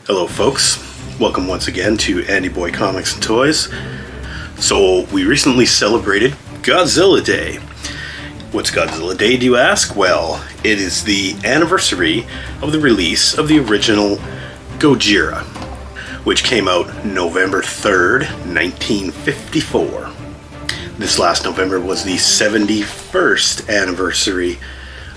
Hello folks, welcome once again to Andy Boy Comics and Toys. So we recently celebrated Godzilla Day. What's Godzilla Day, do you ask? Well, it is the anniversary of the release of the original Gojira, which came out November 3rd, 1954. This last November was the 71st anniversary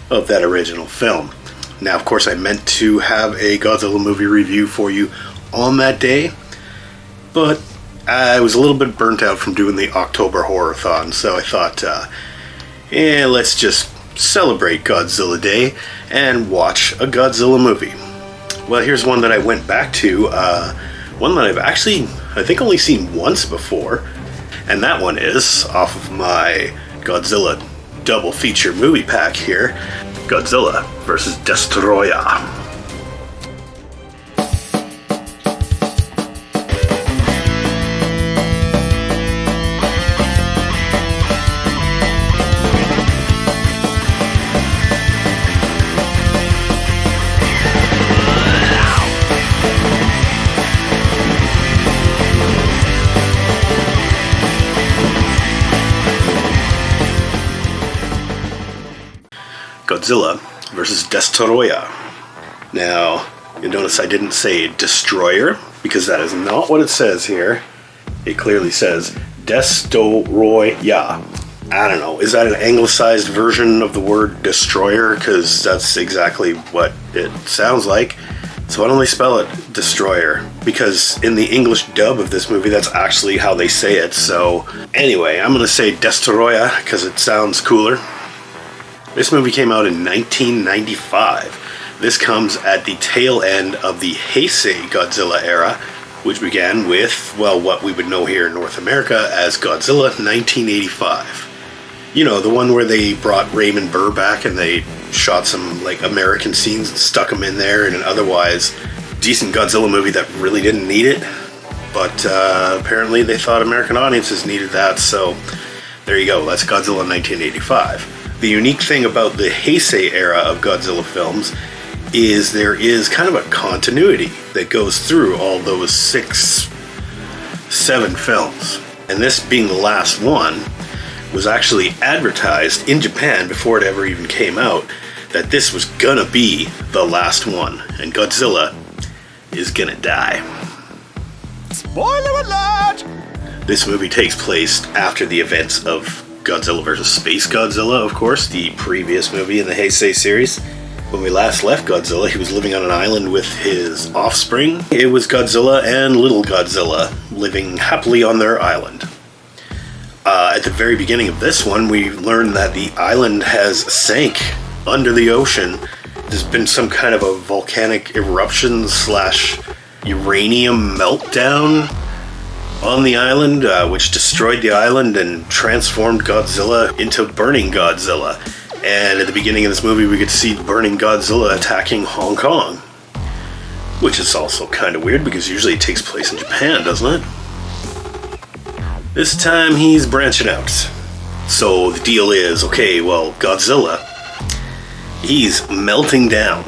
of that original film. Now, of course, I meant to have a Godzilla movie review for you on that day, but I was a little bit burnt out from doing the October Horror-thon, so I thought, let's just celebrate Godzilla Day and watch a Godzilla movie. Well, here's one that I went back to, one that I've actually, I think, only seen once before, and that one is off of my Godzilla double feature movie pack here, Godzilla vs. Destoroyah. Godzilla vs. Destoroyah. Now, you'll notice I didn't say destroyer, because that is not what it says here. It clearly says Destoroyah. I don't know, is that an anglicized version of the word destroyer? Because that's exactly what it sounds like. So why don't they spell it destroyer? Because in the English dub of this movie, that's actually how they say it. So anyway, I'm going to say Destoroyah because it sounds cooler. This movie came out in 1995. This comes at the tail end of the Hesei Godzilla era, which began with, well, what we would know here in North America as Godzilla 1985. You know, the one where they brought Raymond Burr back and they shot some, like, American scenes and stuck them in there in an otherwise decent Godzilla movie that really didn't need it. But apparently they thought American audiences needed that, so there you go. That's Godzilla 1985. The unique thing about the Hesei era of Godzilla films is there is kind of a continuity that goes through all those 6, 7 films. And this being the last one was actually advertised in Japan before it ever even came out that this was gonna be the last one and Godzilla is gonna die. Spoiler alert! This movie takes place after the events of Godzilla vs. Space Godzilla, of course, the previous movie in the Heisei series. When we last left Godzilla, he was living on an island with his offspring. It was Godzilla and Little Godzilla living happily on their island. At the very beginning of this one, we learn that the island has sank under the ocean. There's been some kind of a volcanic eruption / uranium meltdown on the island, which destroyed the island and transformed Godzilla into Burning Godzilla. And at the beginning of this movie, we get to see Burning Godzilla attacking Hong Kong, which is also kind of weird because usually it takes place in Japan, doesn't it? This time he's branching out. So the deal is, okay, well, Godzilla, he's melting down.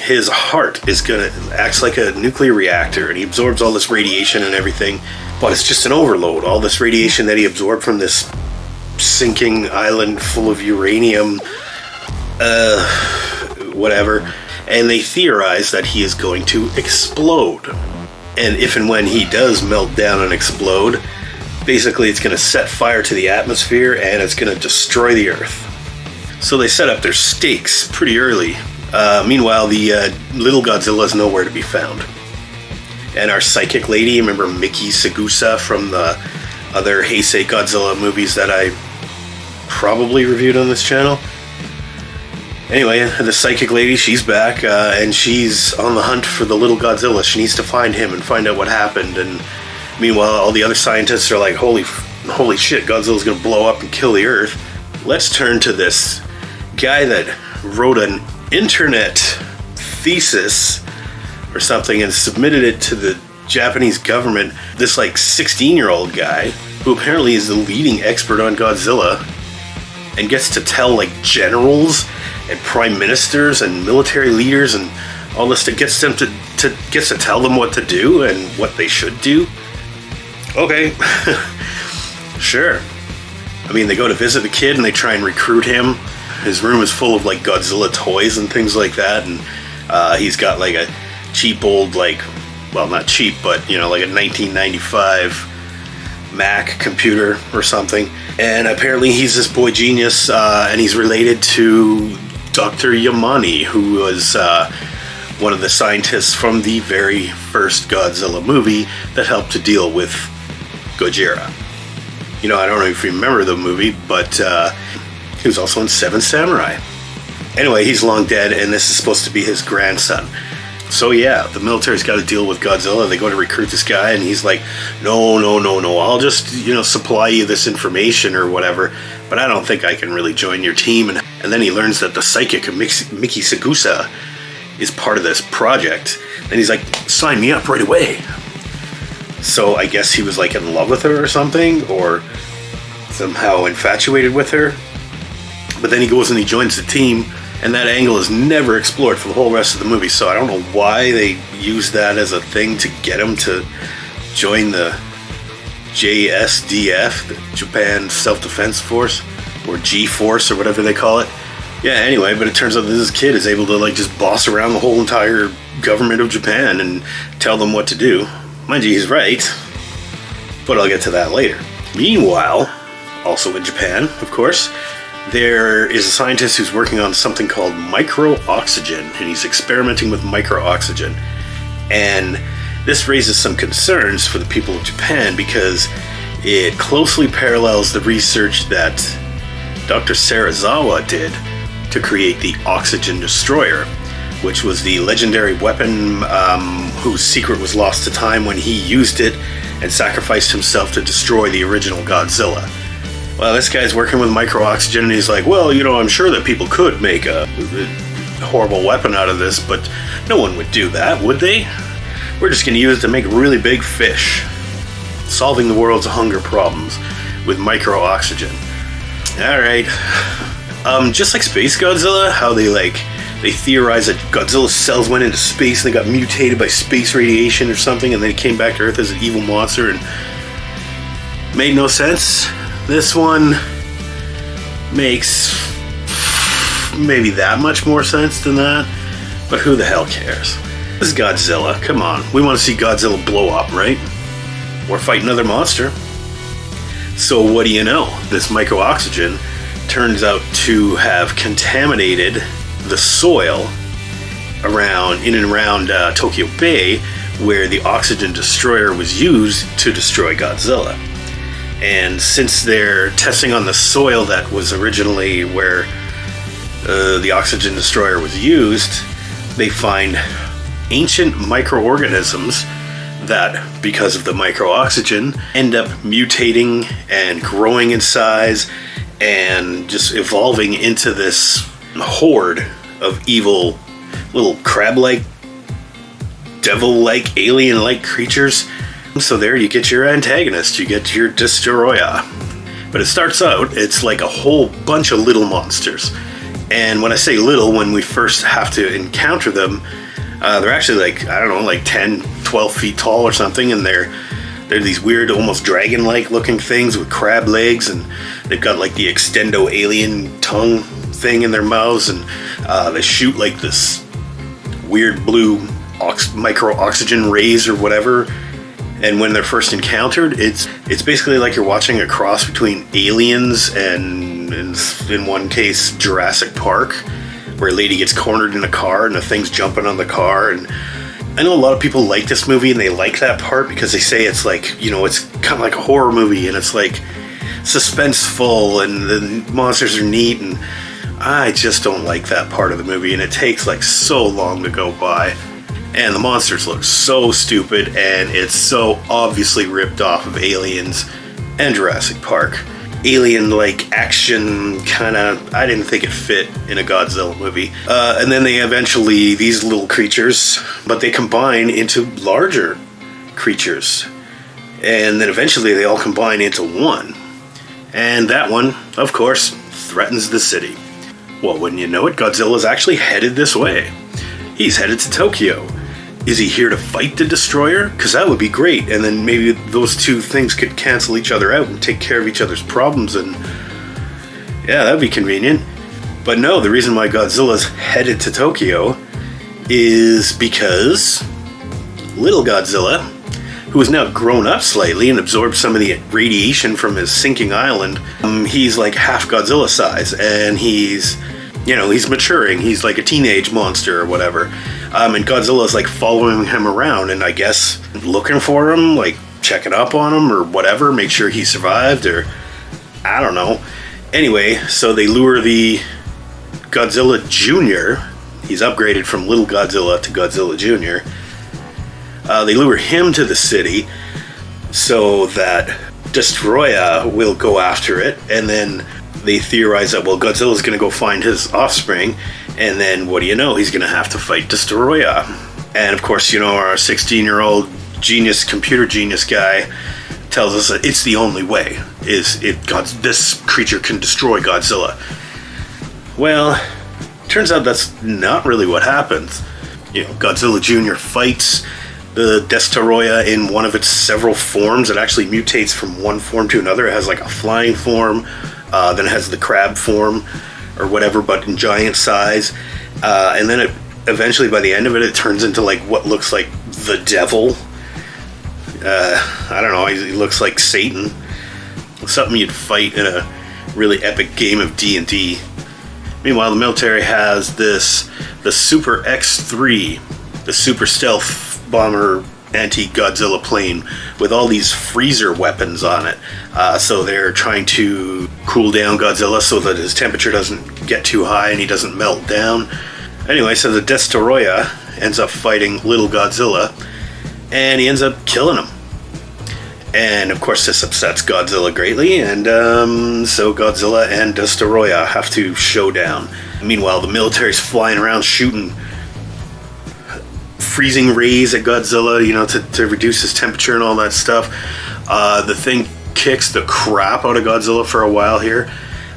His heart acts like a nuclear reactor, and he absorbs all this radiation and everything, but it's just an overload. All this radiation that he absorbed from this sinking island full of uranium, whatever, and they theorize that he is going to explode. And if and when he does melt down and explode, basically it's going to set fire to the atmosphere and it's going to destroy the Earth. So they set up their stakes pretty early. Meanwhile, the Little Godzilla is nowhere to be found. And our psychic lady, remember Miki Sagusa from the other Heisei Godzilla movies that I probably reviewed on this channel? Anyway, the psychic lady, she's back, and she's on the hunt for the Little Godzilla. She needs to find him and find out what happened. And meanwhile, all the other scientists are like, holy shit, Godzilla's gonna blow up and kill the Earth. Let's turn to this guy that wrote an internet thesis or something and submitted it to the Japanese government. This like 16-year-old guy who apparently is the leading expert on Godzilla and gets to tell like generals and prime ministers and military leaders and All this gets them to gets to tell them what to do and what they should do. Okay, sure. I mean, they go to visit the kid and they try and recruit him. His room is full of like Godzilla toys and things like that, and he's got like a cheap old, like, well, not cheap, but like a 1995 Mac computer or something. And apparently he's this boy genius, and he's related to Dr. Yamane, who was one of the scientists from the very first Godzilla movie that helped to deal with Gojira. I don't know if you remember the movie, but he was also in Seven Samurai. Anyway, he's long dead, and this is supposed to be his grandson. So yeah, the military's got to deal with Godzilla. They go to recruit this guy, and he's like, no, I'll just, supply you this information or whatever, but I don't think I can really join your team. And then he learns that the psychic Miki Sakusa is part of this project. And he's like, sign me up right away. So I guess he was like in love with her or something, or somehow infatuated with her. But then he goes and he joins the team, and that angle is never explored for the whole rest of the movie. So I don't know why they use that as a thing to get him to join the JSDF, the Japan Self-Defense Force, or G-Force, or whatever they call it. Yeah, anyway, but it turns out that this kid is able to like just boss around the whole entire government of Japan and tell them what to do. Mind you, he's right, but I'll get to that later. Meanwhile, also in Japan, of course, there is a scientist who's working on something called micro-oxygen, and he's experimenting with micro-oxygen. And this raises some concerns for the people of Japan because it closely parallels the research that Dr. Serizawa did to create the Oxygen Destroyer, which was the legendary weapon whose secret was lost to time when he used it and sacrificed himself to destroy the original Godzilla. Well, this guy's working with micro-oxygen, and he's like, well, I'm sure that people could make a horrible weapon out of this, but no one would do that, would they? We're just going to use it to make really big fish, solving the world's hunger problems with micro-oxygen. Alright. Just like Space Godzilla, how they theorize that Godzilla's cells went into space and they got mutated by space radiation or something, and then he came back to Earth as an evil monster and made no sense. This one makes maybe that much more sense than that, but who the hell cares? This is Godzilla, come on. We want to see Godzilla blow up, right? Or fight another monster. So what do you know? This micro-oxygen turns out to have contaminated the soil in and around Tokyo Bay, where the Oxygen Destroyer was used to destroy Godzilla. And since they're testing on the soil that was originally where the Oxygen Destroyer was used, they find ancient microorganisms that, because of the micro-oxygen, end up mutating and growing in size and just evolving into this horde of evil little crab-like, devil-like, alien-like creatures. So there you get your antagonist, you get your Destoroyah. But it starts out, it's like a whole bunch of little monsters. And when I say little, when we first have to encounter them, they're actually like 10, 12 feet tall or something, and they're these weird, almost dragon-like looking things with crab legs, and they've got like the extendo alien tongue thing in their mouths, and they shoot like this weird blue micro-oxygen rays or whatever. And when they're first encountered, it's basically like you're watching a cross between Aliens and, in one case, Jurassic Park, where a lady gets cornered in a car and the thing's jumping on the car. And I know a lot of people like this movie, and they like that part because they say it's like, it's kind of like a horror movie, and it's like suspenseful, and the monsters are neat, and I just don't like that part of the movie, and it takes like so long to go by. And the monsters look so stupid, and it's so obviously ripped off of Aliens and Jurassic Park. Alien-like action, I didn't think it fit in a Godzilla movie. And then these little creatures, but they combine into larger creatures. And then eventually they all combine into one. And that one, of course, threatens the city. Well, wouldn't you know it, Godzilla's actually headed this way. He's headed to Tokyo. Is he here to fight the Destroyer? Because that would be great, and then maybe those two things could cancel each other out and take care of each other's problems, and yeah, that'd be convenient. But no, the reason why Godzilla's headed to Tokyo is because little Godzilla, who has now grown up slightly and absorbed some of the radiation from his sinking island, he's like half Godzilla size, and he's maturing. He's like a teenage monster or whatever. And Godzilla's like following him around and I guess looking for him, like checking up on him or whatever, make sure he survived, or I don't know. Anyway, so they lure the Godzilla Jr. He's upgraded from little Godzilla to Godzilla Jr. They lure him to the city so that Destoroyah will go after it, and then they theorize that, well, Godzilla's going to go find his offspring, and then what do you know? He's going to have to fight Destoroyah. And of course, our 16-year-old computer genius guy tells us that it's the only way. This creature can destroy Godzilla. Well, turns out that's not really what happens. Godzilla Jr. fights the Destoroyah in one of its several forms. It actually mutates from one form to another. It has like a flying form, then it has the crab form or whatever, but in giant size. And then it eventually, by the end of it, it turns into like what looks like the devil. I don't know, he looks like Satan. Something you'd fight in a really epic game of D&D. Meanwhile, the military has the Super X-3, the super stealth bomber anti-Godzilla plane with all these freezer weapons on it. So they're trying to cool down Godzilla so that his temperature doesn't get too high and he doesn't melt down. Anyway, so the Destoroyah ends up fighting little Godzilla and he ends up killing him. And of course this upsets Godzilla greatly, and so Godzilla and Destoroyah have to show down. Meanwhile, the military's flying around shooting freezing rays at Godzilla, to reduce his temperature and all that stuff. The thing kicks the crap out of Godzilla for a while here,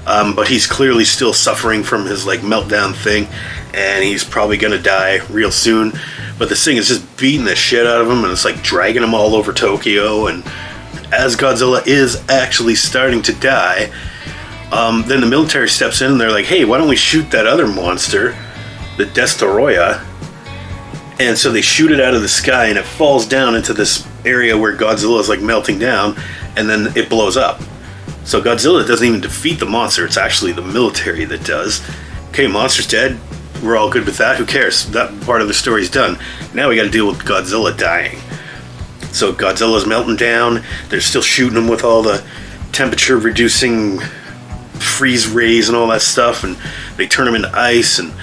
but he's clearly still suffering from his like meltdown thing, and he's probably gonna die real soon. But this thing is just beating the shit out of him, and it's like dragging him all over Tokyo. And as Godzilla is actually starting to die, then the military steps in and they're like, hey, why don't we shoot that other monster, the Destoroyah? And so they shoot it out of the sky and it falls down into this area where Godzilla is like melting down, and then it blows up. So Godzilla doesn't even defeat the monster, it's actually the military that does. Okay, monster's dead, we're all good with that, who cares? That part of the story's done. Now we gotta deal with Godzilla dying. So Godzilla's melting down, they're still shooting him with all the temperature reducing freeze rays and all that stuff, and they turn him into ice, and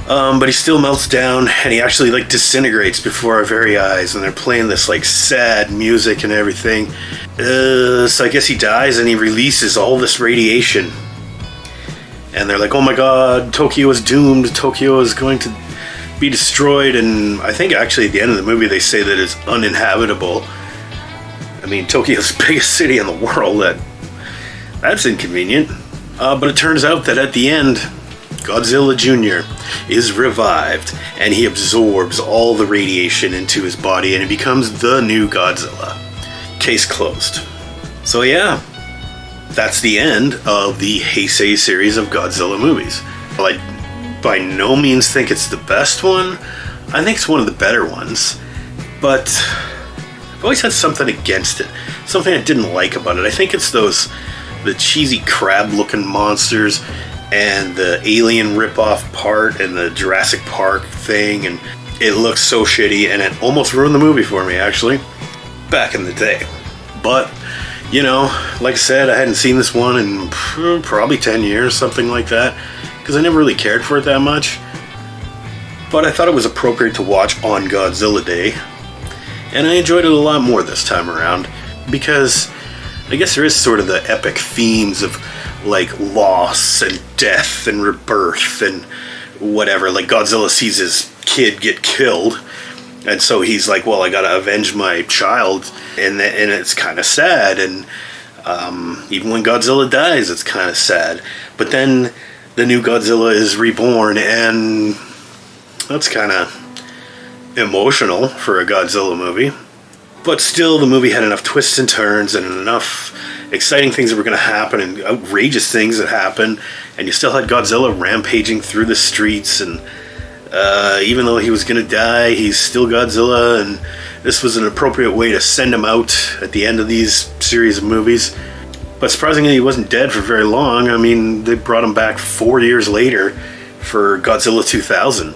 but he still melts down, and he actually like disintegrates before our very eyes, and they're playing this like sad music and everything. So I guess he dies and he releases all this radiation, and they're like, oh my god, Tokyo is doomed, Tokyo is going to be destroyed. And I think actually at the end of the movie they say that it's uninhabitable. I mean, Tokyo's the biggest city in the world, that's inconvenient. But it turns out that at the end, Godzilla Jr. is revived, and he absorbs all the radiation into his body, and he becomes the new Godzilla. Case closed. So yeah, that's the end of the Heisei series of Godzilla movies. Well, I by no means think it's the best one. I think it's one of the better ones, but I've always had something against it. Something I didn't like about it. I think it's the cheesy crab-looking monsters, and the Alien rip-off part, and the Jurassic Park thing, and it looks so shitty, and it almost ruined the movie for me, actually, back in the day. But, like I said, I hadn't seen this one in probably 10 years, something like that, because I never really cared for it that much. But I thought it was appropriate to watch on Godzilla Day, and I enjoyed it a lot more this time around, because I guess there is sort of the epic themes of like loss and death and rebirth and whatever. Like Godzilla sees his kid get killed, and so he's like, well, I gotta avenge my child, and it's kind of sad. And even when Godzilla dies, it's kind of sad. But then the new Godzilla is reborn, and That's kind of emotional for a Godzilla movie. But still, the movie had enough twists and turns and enough exciting things that were going to happen and outrageous things that happened. And you still had Godzilla rampaging through the streets. And even though he was going to die, he's still Godzilla. And this was an appropriate way to send him out at the end of these series of movies. But surprisingly, he wasn't dead for very long. I mean, they brought him back 4 years later for Godzilla 2000,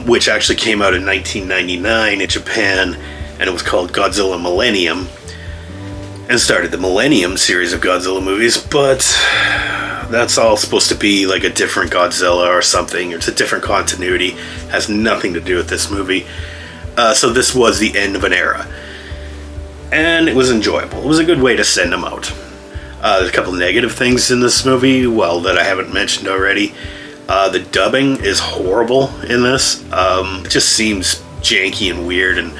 which actually came out in 1999 in Japan, and it was called Godzilla Millennium, and started the Millennium series of Godzilla movies. But that's all supposed to be like a different Godzilla or something. It's a different continuity. Has nothing to do with this movie. So this was the end of an era. And it was enjoyable. It was a good way to send him out. There's a couple negative things in this movie, well, that I haven't mentioned already. The dubbing is horrible in this. It just seems janky and weird. And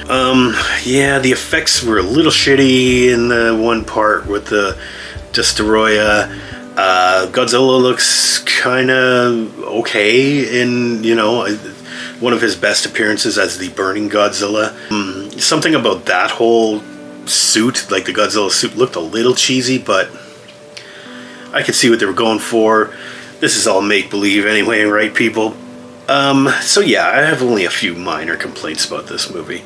yeah, the effects were a little shitty in the one part with the Destoroyah. Godzilla looks kind of okay in, one of his best appearances as the Burning Godzilla. Something about that whole suit, like the Godzilla suit, looked a little cheesy, but I could see what they were going for. This is all make-believe anyway, right, people? So yeah, I have only a few minor complaints about this movie.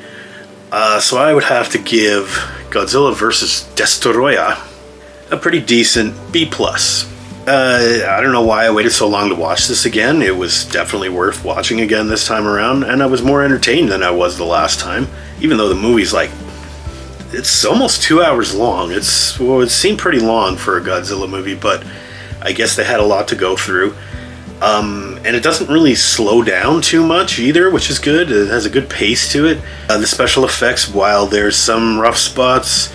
So I would have to give Godzilla vs. Destoroyah a pretty decent B+. I don't know why I waited so long to watch this again. It was definitely worth watching again this time around, and I was more entertained than I was the last time, even though the movie's like, it's almost 2 hours long. It seemed pretty long for a Godzilla movie, but I guess they had a lot to go through. And it doesn't really slow down too much either, which is good. It has a good pace to it. The special effects, while there's some rough spots,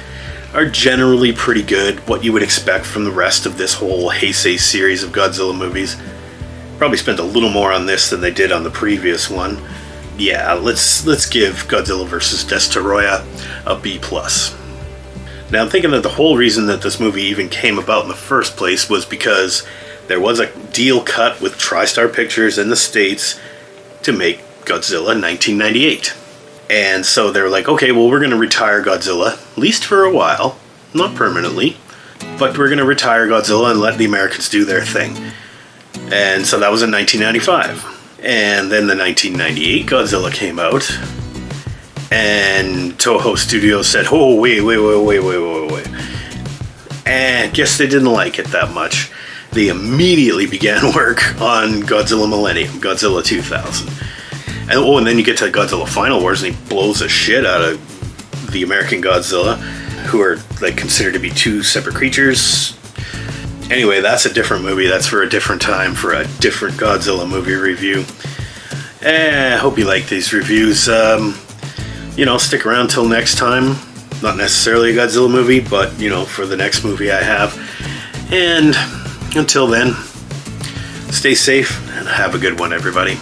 are generally pretty good. What you would expect from the rest of this whole Hesei series of Godzilla movies. Probably spent a little more on this than they did on the previous one. Yeah, let's give Godzilla vs. Destoroyah a B+. Now, I'm thinking that the whole reason that this movie even came about in the first place was because there was a deal cut with TriStar Pictures in the States to make Godzilla in 1998. And so they're like, okay, well, we're going to retire Godzilla, at least for a while, not permanently, but we're going to retire Godzilla and let the Americans do their thing. And so that was in 1995. And then the 1998 Godzilla came out, and Toho Studios said, oh, wait. And guess they didn't like it that much. They immediately began work on Godzilla Millennium, Godzilla 2000. And then you get to Godzilla Final Wars, and he blows the shit out of the American Godzilla, who are like considered to be two separate creatures. Anyway, that's a different movie. That's for a different time, for a different Godzilla movie review. I hope you like these reviews. Stick around till next time. Not necessarily a Godzilla movie, but, for the next movie I have. And until then, stay safe and have a good one, everybody.